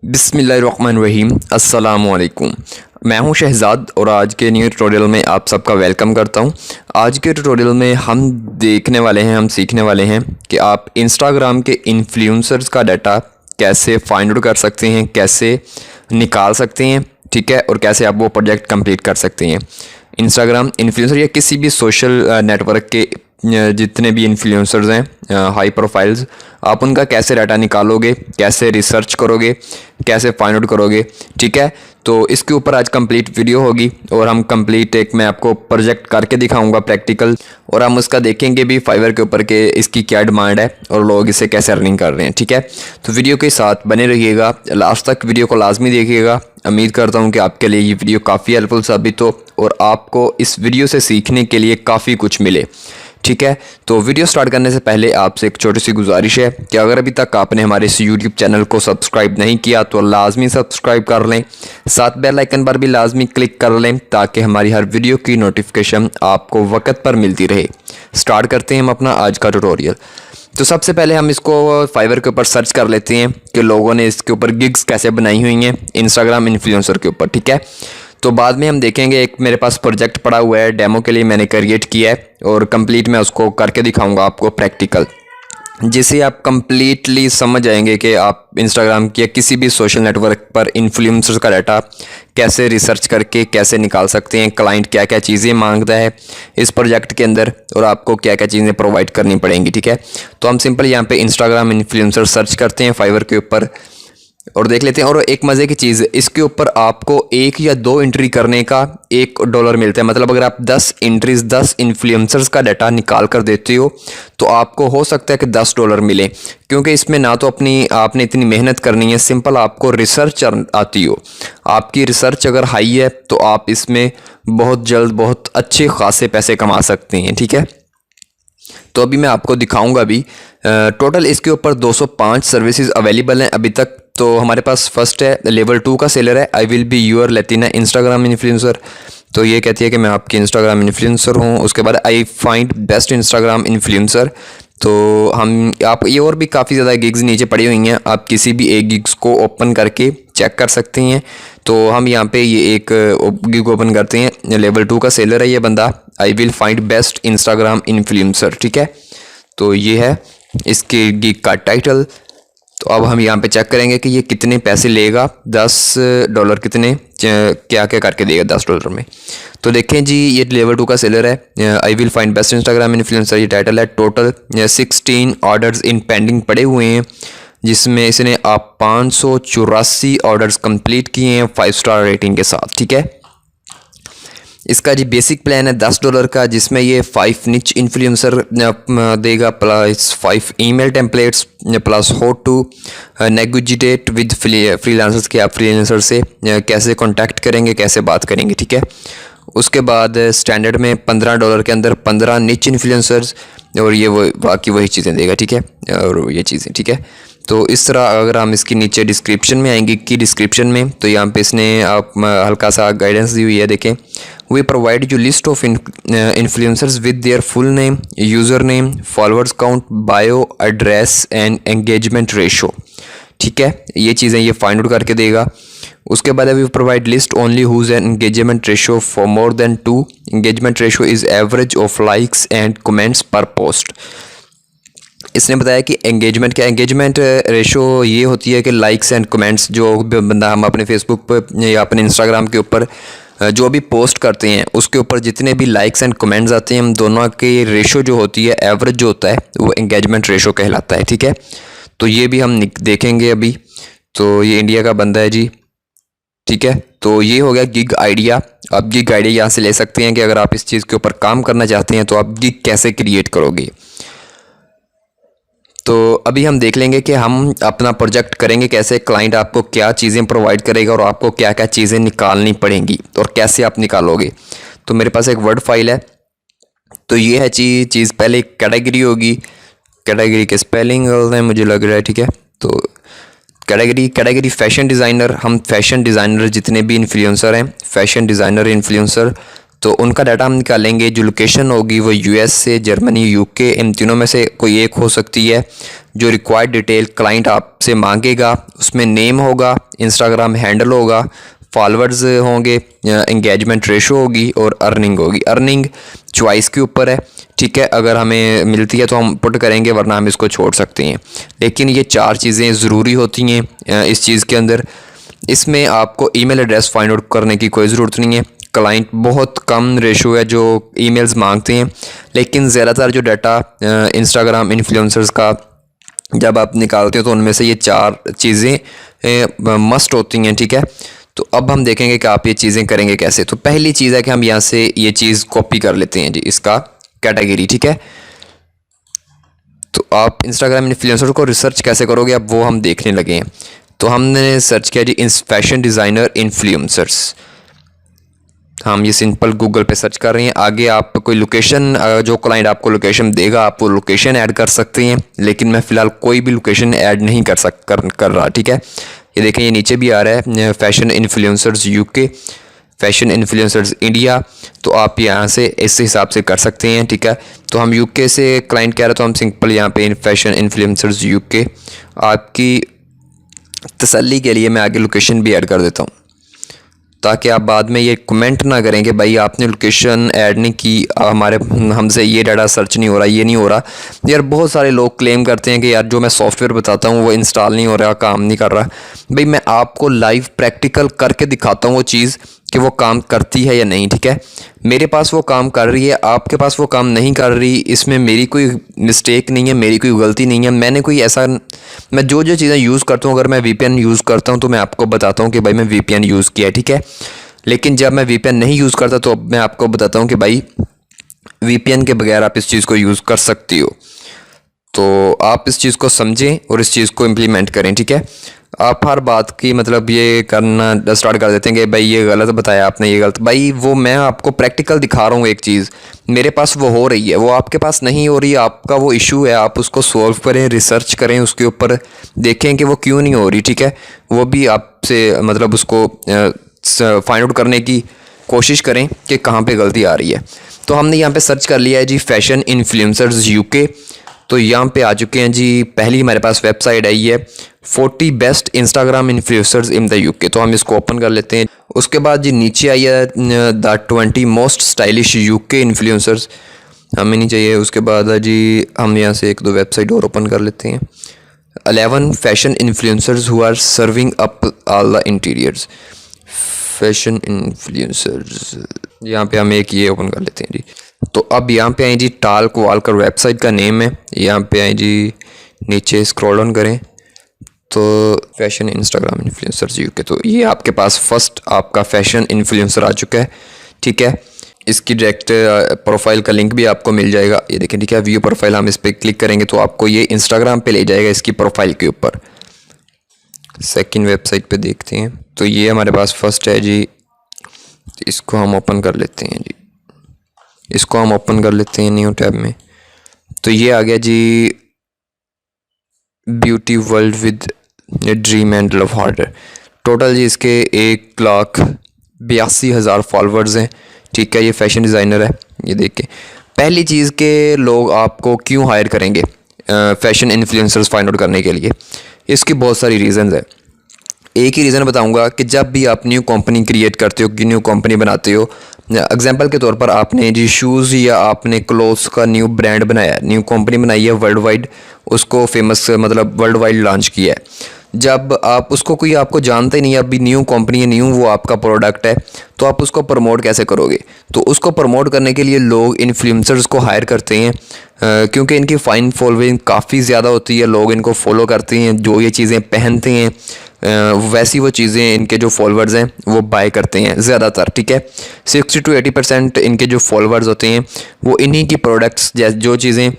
बिस्मिल्लाहिर्रहमानिर्रहीम अस्सलामुअलैकुम। मैं हूं शहज़ाद और आज के न्यू ट्यूटोरियल में आप सबका वेलकम करता हूं। आज के ट्यूटोरियल में हम सीखने वाले हैं कि आप इंस्टाग्राम के इन्फ्लुएंसर्स का डाटा कैसे फाइंड आउट कर सकते हैं, कैसे निकाल सकते हैं, ठीक है, और कैसे आप वो प्रोजेक्ट कंप्लीट कर सकते हैं। इंस्टाग्राम इन्फ्लुएंसर या किसी भी सोशल नेटवर्क के जितने भी इन्फ्लुएंसर्स हैं हाई प्रोफाइल्स, आप उनका कैसे डाटा निकालोगे, कैसे रिसर्च करोगे, कैसे फाइंड आउट करोगे, ठीक है। तो इसके ऊपर आज कंप्लीट वीडियो होगी और हम कंप्लीट एक मैं आपको प्रोजेक्ट करके दिखाऊंगा प्रैक्टिकल, और हम उसका देखेंगे भी फाइवर के ऊपर के इसकी क्या डिमांड है और लोग इसे कैसे अर्निंग कर रहे हैं, ठीक है। तो वीडियो के साथ बने रहिएगा, लास्ट तक वीडियो को लाजमी देखिएगा। उम्मीद करता हूँ कि आपके लिए ये वीडियो काफ़ी हेल्पफुल साबित हो और आपको इस वीडियो से सीखने के लिए काफ़ी कुछ मिले, ठीक है। तो वीडियो स्टार्ट करने से पहले आपसे एक छोटी सी गुजारिश है कि अगर अभी तक आपने हमारे इस यूट्यूब चैनल को सब्सक्राइब नहीं किया तो लाजमी सब्सक्राइब कर लें, साथ बेल आइकन पर भी लाजमी क्लिक कर लें ताकि हमारी हर वीडियो की नोटिफिकेशन आपको वक्त पर मिलती रहे। स्टार्ट करते हैं हम अपना आज का ट्यूटोरियल। तो सबसे पहले हम इसको फाइवर के ऊपर सर्च कर लेते हैं कि लोगों ने इसके ऊपर गिग्स कैसे बनाई हुई हैं इंस्टाग्राम इन्फ्लुएंसर के ऊपर, ठीक है। तो बाद में हम देखेंगे, एक मेरे पास प्रोजेक्ट पड़ा हुआ है, डेमो के लिए मैंने क्रिएट किया है और कंप्लीट मैं उसको करके दिखाऊंगा आपको प्रैक्टिकल, जिससे आप कंप्लीटली समझ जाएंगे कि आप इंस्टाग्राम या किसी भी सोशल नेटवर्क पर इन्फ्लुएंसर्स का डाटा कैसे रिसर्च करके कैसे निकाल सकते हैं, क्लाइंट क्या क्या चीज़ें मांगता है इस प्रोजेक्ट के अंदर और आपको क्या क्या चीज़ें प्रोवाइड करनी पड़ेंगी, ठीक है। तो हम सिंपल यहाँ पे इंस्टाग्राम इन्फ्लुएंसर सर्च करते हैं फाइवर के ऊपर और देख लेते हैं। और एक मज़े की चीज़, इसके ऊपर आपको 1 या 2 एंट्री करने का $1 मिलता है। मतलब अगर आप 10 एंट्रीज 10 इन्फ्लुएंसर्स का डाटा निकाल कर देते हो तो आपको हो सकता है कि $10 मिले, क्योंकि इसमें ना तो आपने इतनी मेहनत करनी है, सिंपल आपको रिसर्च आती हो। आपकी रिसर्च अगर हाई है तो आप इसमें बहुत जल्द बहुत अच्छे खासे पैसे कमा सकते हैं, ठीक है। तो अभी मैं आपको दिखाऊंगा भी। टोटल इसके ऊपर 205 सर्विसेज अवेलेबल हैं अभी तक। तो हमारे पास फर्स्ट है लेवल 2 का सेलर है, I will be your Latina Instagram influencer. तो ये कहती है कि मैं आपकी इंस्टाग्राम इन्फ्लुएंसर हूँ। उसके बाद I find best Instagram influencer. तो हम आप ये और भी काफ़ी ज़्यादा गिग्स नीचे पड़ी हुई हैं, आप किसी भी एक गिग्स को ओपन करके चेक कर सकते हैं। तो हम यहाँ पे ये एक गिग ओपन करते हैं, लेवल 2 का सेलर है ये बंदा, I will find best Instagram influencer, ठीक है। तो ये है इसके गिग का टाइटल। तो अब हम यहाँ पे चेक करेंगे कि ये कितने पैसे लेगा, $10 कितने क्या क्या करके देगा $10 में। तो देखें जी, ये लेवल 2 का सेलर है, I will find best Instagram influencer, ये टाइटल है। टोटल 16 ऑर्डर्स इन पेंडिंग पड़े हुए हैं, जिसमें इसने आप 584 ऑर्डर्स कंप्लीट किए हैं 5 स्टार रेटिंग के साथ, ठीक है। इसका जी बेसिक प्लान है $10 का, जिसमें ये 5 निच इन्फ्लुएंसर देगा, plus 5 email templates, plus how to negotiate with freelancers, के आप फ्रीलांसर से कैसे कांटेक्ट करेंगे, कैसे बात करेंगे, ठीक है। उसके बाद स्टैंडर्ड में $15 के अंदर 15 निच इन्फ्लुएंसर्स, और ये वो बाकी वही चीज़ें देगा, ठीक है, और ये चीज़ें, ठीक है। तो इस तरह अगर हम इसकी नीचे डिस्क्रिप्शन में आएंगे कि डिस्क्रिप्शन में, तो यहाँ पे इसने आप हल्का सा गाइडेंस दी हुई है, देखें। We provide you list of influencers with their full name, user name, followers count, bio, address and engagement ratio, ठीक है। ये चीज़ें ये फाइंड आउट करके देगा। उसके बाद we provide list only whose an engagement ratio for more than 2, engagement ratio is average of likes and comments per post. इसने बताया कि एंगेजमेंट क्या, एंगेजमेंट रेशो ये होती है कि लाइक्स एंड कमेंट्स, जो बंदा हम अपने फेसबुक पर या अपने इंस्टाग्राम के ऊपर जो भी पोस्ट करते हैं उसके ऊपर जितने भी लाइक्स एंड कमेंट्स आते हैं, हम दोनों के रेशो जो होती है, एवरेज जो होता है, वो एंगेजमेंट रेशो कहलाता है, ठीक है। तो ये भी हम देखेंगे अभी। तो ये इंडिया का बंदा है जी, ठीक है। तो ये हो गया गिग आइडिया। आप गिग आइडिया यहाँ से ले सकते हैं कि अगर आप इस चीज़ के ऊपर काम करना चाहते हैं तो आप गिग कैसे क्रिएट करोगे। तो अभी हम देख लेंगे कि हम अपना प्रोजेक्ट करेंगे कैसे, क्लाइंट आपको क्या चीज़ें प्रोवाइड करेगा और आपको क्या क्या चीज़ें निकालनी पड़ेंगी और कैसे आप निकालोगे। तो मेरे पास एक वर्ड फाइल है। तो ये है चीज़ पहले कैटेगरी होगी, कैटेगरी के स्पेलिंग मुझे लग रहा है, ठीक है। तो कैटेगरी फैशन डिज़ाइनर, हम फैशन डिज़ाइनर जितने भी इन्फ्लुएंसर हैं, फैशन डिज़ाइनर इन्फ्लुएंसर। तो उनका डाटा हम निकालेंगे। जो लोकेशन होगी वो यूएस से, जर्मनी, यूके, इन तीनों में से कोई एक हो सकती है। जो रिक्वायर्ड डिटेल क्लाइंट आपसे मांगेगा उसमें नेम होगा, इंस्टाग्राम हैंडल होगा, फॉलोअर्स होंगे, एंगेजमेंट रेशो होगी और अर्निंग होगी। अर्निंग चॉइस के ऊपर है, ठीक है। अगर हमें मिलती है तो हम पुट करेंगे, वरना हम इसको छोड़ सकते हैं। लेकिन ये 4 चीज़ें ज़रूरी होती हैं इस चीज़ के अंदर। इसमें आपको ईमेल एड्रेस फाइंड आउट करने की कोई ज़रूरत नहीं है। क्लाइंट बहुत कम रेशो है जो ईमेल्स मांगते हैं, लेकिन ज़्यादातर जो डाटा इंस्टाग्राम इन्फ्लुएंसर्स का जब आप निकालते हो तो उनमें से ये 4 चीज़ें मस्ट होती हैं, ठीक है। तो अब हम देखेंगे कि आप ये चीज़ें करेंगे कैसे। तो पहली चीज़ है कि हम यहाँ से ये चीज़ कॉपी कर लेते हैं जी, इसका कैटेगरी, ठीक है। तो आप इंस्टाग्राम इन्फ्लुएंसर को रिसर्च कैसे करोगे अब वो हम देखने लगे हैं। तो हमने सर्च किया जी फैशन डिज़ाइनर इन्फ्लुएंसर्स। हम ये सिंपल गूगल पे सर्च कर रहे हैं। आगे आप कोई लोकेशन, जो क्लाइंट आपको लोकेशन देगा आप वो लोकेशन ऐड कर सकते हैं, लेकिन मैं फ़िलहाल कोई भी लोकेशन ऐड नहीं कर रहा, ठीक है। ये देखें, ये नीचे भी आ रहा है fashion influencers UK, fashion influencers India. तो आप यहाँ से इस हिसाब से कर सकते हैं, ठीक है। तो हम यूके से क्लाइंट कह रहे हैं तो हम सिंपल यहाँ पे फैशन इन्फ्लुएंसर्स यूके, आपकी तसल्ली के लिए मैं आगे लोकेशन भी ऐड कर देता हूँ, ताकि आप बाद में ये कमेंट ना करें कि भाई आपने लोकेशन ऐड नहीं की, हमसे ये डाटा सर्च नहीं हो रहा, ये नहीं हो रहा। यार बहुत सारे लोग क्लेम करते हैं कि यार जो मैं सॉफ्टवेयर बताता हूँ वो इंस्टॉल नहीं हो रहा, काम नहीं कर रहा। भाई मैं आपको लाइव प्रैक्टिकल करके दिखाता हूँ वो चीज़ कि वो काम करती है या नहीं, ठीक है। मेरे पास वो काम कर रही है, आपके पास वो काम नहीं कर रही, इसमें मेरी कोई मिस्टेक नहीं है, मेरी कोई गलती नहीं है। मैंने कोई ऐसा, मैं जो जो चीज़ें यूज़ करता हूँ, अगर मैं वीपीएन यूज़ करता हूँ तो मैं आपको बताता हूँ कि भाई मैं वीपीएन यूज़ किया है, ठीक है। लेकिन जब मैं वीपीएन नहीं यूज़ करता तो मैं आपको बताता हूँ कि भाई वीपीएन के बगैर आप इस चीज़ को यूज़ कर सकती हो। तो आप इस चीज़ को समझें और इस चीज़ को इम्प्लीमेंट करें, ठीक है। आप हर बात की मतलब ये करना स्टार्ट कर देते हैं कि भाई ये गलत बताया आपने, ये गलत। भाई वो मैं आपको प्रैक्टिकल दिखा रहा हूँ एक चीज़, मेरे पास वो हो रही है, वो आपके पास नहीं हो रही है, आपका वो इशू है, आप उसको सॉल्व करें, रिसर्च करें, उसके ऊपर देखें कि वो क्यों नहीं हो रही, ठीक है। वो भी आपसे मतलब उसको फाइंड आउट करने की कोशिश करें कि कहाँ पे गलती आ रही है। तो हमने यहाँ पे सर्च कर लिया है जी फैशन इन्फ्लुएंसर्स यूके। तो यहाँ पे आ चुके हैं जी। पहली हमारे पास वेबसाइट आई है 40 best Instagram influencers in the UK. तो हम इसको ओपन कर लेते हैं। उसके बाद जी नीचे आई है the 20 most stylish UK influencers, हमें नहीं चाहिए। उसके बाद जी हम यहाँ से 1-2 वेबसाइट और ओपन कर लेते हैं। 11 fashion influencers who are serving up all the interiors, fashion influencers, यहाँ पे हम एक ये ओपन कर लेते हैं जी। तो अब यहाँ पे आए जी, टाल्क वॉलकर वेबसाइट का नेम है। यहाँ पे आए जी, नीचे स्क्रॉल डाउन करें तो फैशन इंस्टाग्राम इन्फ्लुएंसर्स यूके। तो ये आपके पास फर्स्ट आपका फैशन इन्फ्लुएंसर आ चुका है, ठीक है। इसकी डायरेक्ट प्रोफाइल का लिंक भी आपको मिल जाएगा, ये देखें, ठीक है। व्यू प्रोफाइल, हम इस पर क्लिक करेंगे तो आपको ये इंस्टाग्राम पे ले जाएगा, इसकी प्रोफाइल के ऊपर। सेकंड वेबसाइट पे देखते हैं। तो ये हमारे पास फर्स्ट है जी, इसको हम ओपन कर लेते हैं जी, इसको हम ओपन कर लेते हैं न्यू टैब में। तो ये आ गया ji, beauty world with dream and love harder. Total ji इसके 1,82,000 फॉलोअर्स हैं, ठीक है। ये फैशन डिज़ाइनर है, ये देख के। पहली चीज़ के लोग आपको क्यों हायर करेंगे फैशन इन्फ्लुएंसर्स फाइंड आउट करने के लिए, इसकी बहुत सारी रीज़न्स है। एक ही रीज़न बताऊंगा कि जब भी आप न्यू कंपनी क्रिएट करते हो, न्यू कंपनी बनाते हो, एग्जांपल के तौर पर आपने जी शूज़ या आपने क्लोथ्स का न्यू ब्रांड बनाया, न्यू कंपनी बनाई है वर्ल्ड वाइड, उसको फेमस मतलब वर्ल्ड वाइड लॉन्च किया है। जब आप उसको, कोई आपको जानते नहीं, अभी न्यू कंपनी है, न्यू वो आपका प्रोडक्ट है, तो आप उसको प्रमोट कैसे करोगे। तो उसको प्रमोट करने के लिए लोग इन्फ्लुएंसर्स को हायर करते हैं, क्योंकि इनकी फ़ाइन फॉलोइंग काफ़ी ज़्यादा होती है, लोग इनको फॉलो करते हैं, जो ये चीज़ें पहनते हैं वैसी वो चीज़ें इनके जो फॉलोअर्स हैं वो बाय करते हैं ज़्यादातर, ठीक है। 60 to 80% इनके जो फॉलोअर्स होते हैं वो इन्हीं की प्रोडक्ट्स, जैसे जो चीज़ें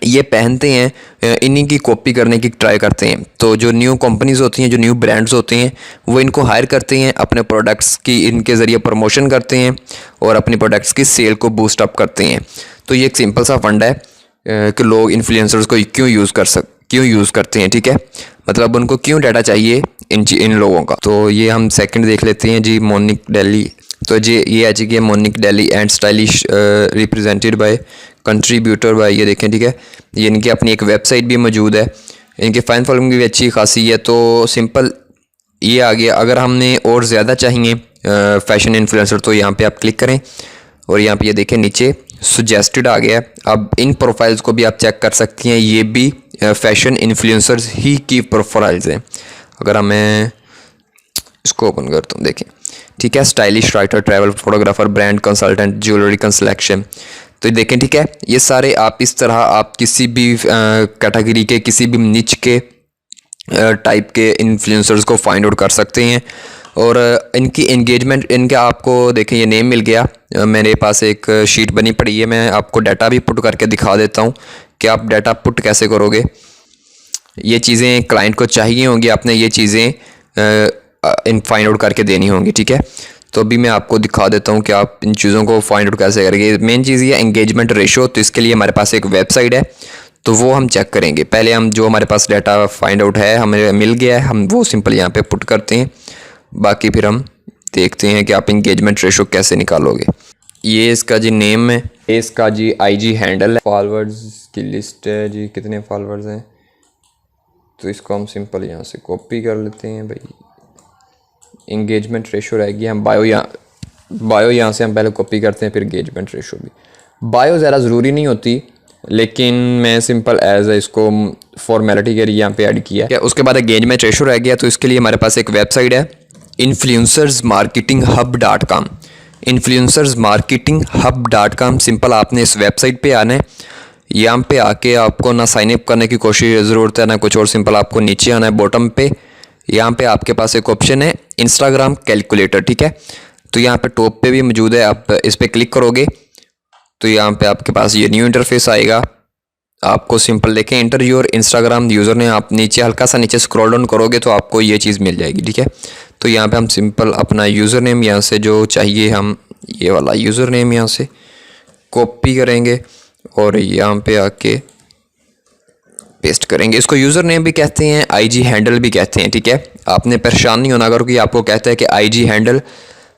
ये पहनते हैं इन्हीं की कॉपी करने की ट्राई करते हैं। तो जो न्यू कंपनीज़ होती हैं, जो न्यू ब्रांड्स होते हैं, वो इनको हायर करते हैं, अपने प्रोडक्ट्स की इनके ज़रिए प्रमोशन करते हैं और अपनी प्रोडक्ट्स की सेल को बूस्ट अप करते हैं। तो ये एक सिंपल सा फंड है कि लोग इन्फ्लुएंसर्स को क्यों यूज़ करते हैं, ठीक है। मतलब उनको क्यों डाटा चाहिए इन लोगों का। तो ये हम सेकंड देख लेते हैं जी, मोनिक डेली तो ये है जी कि Monique daily and stylish represented by contributor by, ये देखें ठीक है। ये इनकी अपनी एक वेबसाइट भी मौजूद है, इनके फ़ैन फॉलोइंग भी अच्छी खासी है। तो सिंपल ये आ गया। अगर हमने और ज़्यादा चाहिए फ़ैशन इन्फ्लुएंसर तो यहाँ पे आप क्लिक करें और यहाँ पे ये देखें नीचे सजेस्टेड आ गया। अब इन प्रोफाइल्स को भी आप चेक कर सकती हैं, ये भी फ़ैशन इन्फ्लुएंसर्स ही की प्रोफाइल्स हैं। अगर मैं इसको ओपन करता हूँ देखें ठीक है, stylish writer, travel photographer, brand consultant, jewellery collection, तो देखें ठीक है। ये सारे आप इस तरह आप किसी भी कैटेगरी के किसी भी निच के टाइप के इन्फ्लुएंसर्स को फाइंड आउट कर सकते हैं। और इनकी एंगेजमेंट, इनका आपको देखें ये नेम मिल गया। मेरे पास एक शीट बनी पड़ी है, मैं आपको डाटा भी पुट करके दिखा देता हूँ कि आप डाटा पुट कैसे करोगे। ये चीज़ें क्लाइंट को चाहिए होंगी, आपने ये चीज़ें इन फाइंड आउट करके देनी होंगी ठीक है। तो अभी मैं आपको दिखा देता हूँ कि आप इन चीज़ों को फाइंड आउट कैसे करेंगे। मेन चीज़ ये एंगेजमेंट रेशो, तो इसके लिए हमारे पास एक वेबसाइट है, तो वो हम चेक करेंगे। पहले हम जो हमारे पास डाटा फाइंड आउट है हमें मिल गया है, हम वो सिंपल यहाँ पे पुट करते हैं, बाकी फिर हम देखते हैं कि आप इंगेजमेंट रेशो कैसे निकालोगे। ये इसका जी नेम है, इसका जी IG हैंडल है, फॉलोअर्स की लिस्ट है जी, कितने फॉलोअर्स हैं। तो इसको हम सिंपल यहाँ से कॉपी कर लेते हैं भाई। इंगेजमेंट रेशो रहेगी, हम बायो यहाँ से हम पहले कॉपी करते हैं, फिर इंगेजमेंट रेशो भी। बायो ज़्यादा ज़रूरी नहीं होती, लेकिन मैं सिंपल एज इसको फॉर्मेलिटी के लिए यहाँ पे ऐड किया है। उसके बाद एंगेजमेंट रेशो रह गया, तो इसके लिए हमारे पास एक वेबसाइट है influencersmarketinghub.com। influencersmarketinghub.com, सिंपल आपने इस वेबसाइट पे आना है। यहाँ पे आके आपको ना साइन अप करने की कोशिश ज़रूरत है ना कुछ और, सिंपल आपको नीचे आना है बॉटम पे। यहाँ पे आपके पास एक ऑप्शन है इंस्टाग्राम कैलकुलेटर ठीक है, तो यहाँ पे टॉप पे भी मौजूद है। आप इस पर क्लिक करोगे तो यहाँ पे आपके पास ये न्यू इंटरफेस आएगा। आपको सिंपल देखें इंटर योर इंस्टाग्राम यूज़र ने, आप नीचे हल्का सा नीचे स्क्रॉल डाउन करोगे तो आपको ये चीज़ मिल जाएगी ठीक है। तो यहाँ पे हम सिंपल अपना यूज़र नेम यहाँ से जो चाहिए हम ये वाला यूज़र नेम यहाँ से कॉपी करेंगे और यहाँ पे आके पेस्ट करेंगे। इसको यूज़र नेम भी कहते हैं, IG हैंडल भी कहते हैं ठीक है। आपने परेशान नहीं होना, अगर कोई आपको कहता है कि IG हैंडल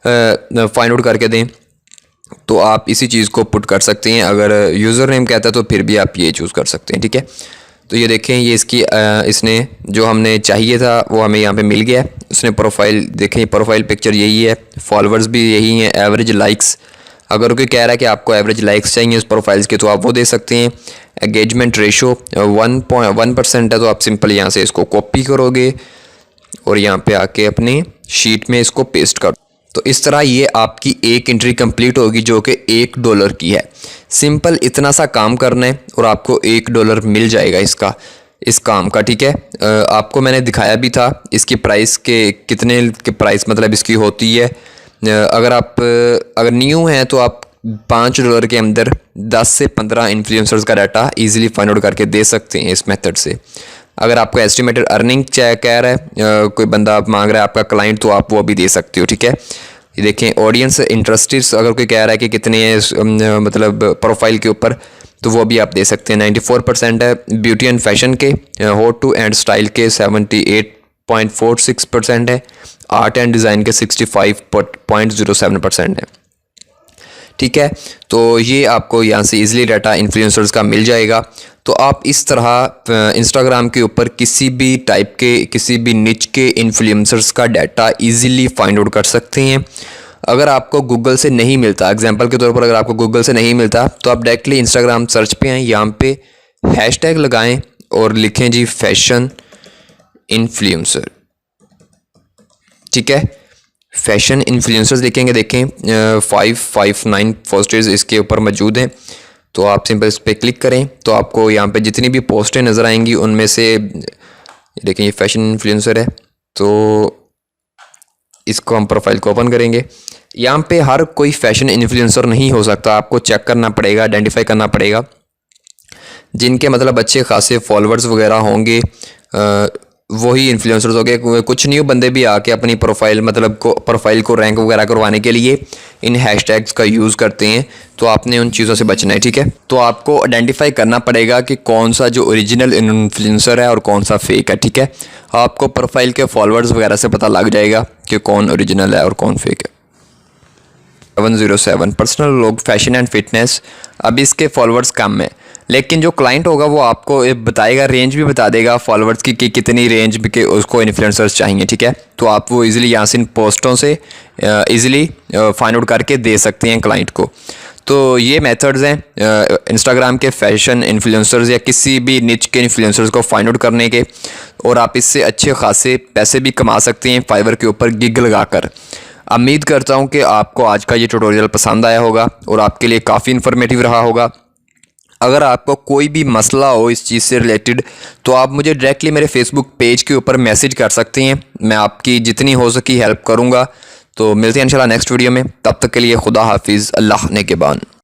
फाइंड आउट करके दें तो आप इसी चीज़ को पुट कर सकते हैं। अगर यूज़र नेम कहता है तो फिर भी आप ये चूज़ कर सकते हैं ठीक है। तो ये देखें ये इसकी इसने जो हमने चाहिए था वो हमें यहाँ पे मिल गया है। उसने प्रोफाइल देखें, प्रोफाइल पिक्चर यही है, फॉलोअर्स भी यही हैं, एवरेज लाइक्स। अगर कोई कह रहा है कि आपको एवरेज लाइक्स चाहिए उस प्रोफाइल्स के तो आप वो दे सकते हैं। एंगेजमेंट रेशो 1.1% है, तो आप सिंपल यहाँ से इसको कॉपी करोगे और यहाँ पे आके अपनी शीट में इसको पेस्ट कर। तो इस तरह ये आपकी एक एंट्री कंप्लीट होगी जो कि $1 की है। सिंपल इतना सा काम करना है और आपको $1 मिल जाएगा इस काम का ठीक है। आपको मैंने दिखाया भी था इसकी प्राइस के कितने के प्राइस मतलब इसकी होती है। अगर न्यू हैं तो आप $5 के अंदर 10 से 15 इन्फ्लुएंसर्स का डाटा इजीली फाइंड आउट करके दे सकते हैं इस मेथड से। अगर आपको एस्टिमेटेड अर्निंग कह रहा है कोई बंदा मांग रहा है आपका क्लाइंट, तो आप वो भी दे सकते हो ठीक है। ये देखें ऑडियंस इंटरेस्टेड, अगर कोई कह रहा है कि कितने मतलब प्रोफाइल के ऊपर, तो वो भी आप दे सकते हैं। 94% है ब्यूटी एंड फैशन के, हॉट टू एंड स्टाइल के 78.46% है, आर्ट एंड डिज़ाइन के 65.07% है ठीक है। तो ये आपको यहाँ से इजीली डाटा इन्फ्लुएंसर्स का मिल जाएगा। तो आप इस तरह इंस्टाग्राम के ऊपर किसी भी टाइप के किसी भी निच के इन्फ्लुएंसर्स का डाटा इजीली फाइंड आउट कर सकते हैं। अगर आपको गूगल से नहीं मिलता, एग्जांपल के तौर पर अगर आपको गूगल से नहीं मिलता तो आप डायरेक्टली इंस्टाग्राम सर्च पे आएँ, यहाँ पे हैशटैग लगाएं और लिखें जी फैशन इन्फ्लुएंसर ठीक है। फैशन इन्फ्लुएंसर्स लिखेंगे, देखें 559 पोस्टर्स इसके ऊपर मौजूद हैं। तो आप सिंपल इस पर क्लिक करें तो आपको यहाँ पे जितनी भी पोस्टें नज़र आएंगी उनमें से देखें ये फैशन इन्फ्लुएंसर है, तो इसको हम प्रोफाइल को ओपन करेंगे। यहाँ पे हर कोई फैशन इन्फ्लुएंसर नहीं हो सकता, आपको चेक करना पड़ेगा, आइडेंटिफाई करना पड़ेगा जिनके मतलब अच्छे खासे फॉलोअर्स वगैरह होंगे वही इन्फ्लुएंसर्स हो गए। कुछ न्यू बंदे भी आके अपनी प्रोफाइल को रैंक वगैरह करवाने के लिए इन हैशटैग्स का यूज़ करते हैं, तो आपने उन चीज़ों से बचना है ठीक है। तो आपको आइडेंटिफाई करना पड़ेगा कि कौन सा जो ओरिजिनल इन्फ्लुएंसर है और कौन सा फेक है ठीक है। आपको प्रोफाइल के फॉलोअर्स वगैरह से पता लग जाएगा कि कौन ओरिजिनल है और कौन फेक है। 707 पर्सनल लोग फैशन एंड फिटनेस। अब इसके फॉलोअर्स कम है, लेकिन जो क्लाइंट होगा वो आपको बताएगा, रेंज भी बता देगा फॉलोअर्स की कि कितनी रेंज के उसको इन्फ्लुएंसर्स चाहिए। ठीक है, तो आप वो इजीली यहाँ से इन पोस्टों से इजीली फाइंड आउट करके दे सकते हैं क्लाइंट को। तो ये मेथड्स हैं इंस्टाग्राम के फैशन इन्फ्लुएंसर्स या किसी भी निच के इन्फ्लुएंसर्स को फाइंड आउट करने के, और आप इससे अच्छे खासे पैसे भी कमा सकते हैं फाइवर के ऊपर गिग लगाकर। उम्मीद करता हूँ कि आपको आज का ये ट्यूटोरियल पसंद आया होगा और आपके लिए काफ़ी इन्फॉर्मेटिव रहा होगा। अगर आपको कोई भी मसला हो इस चीज़ से रिलेटेड तो आप मुझे डायरेक्टली मेरे फेसबुक पेज के ऊपर मैसेज कर सकते हैं, मैं आपकी जितनी हो सकी हेल्प करूँगा। तो मिलते हैं इंशाल्लाह नेक्स्ट वीडियो में, तब तक के लिए खुदा हाफिज़, अल्लाह ने के बान।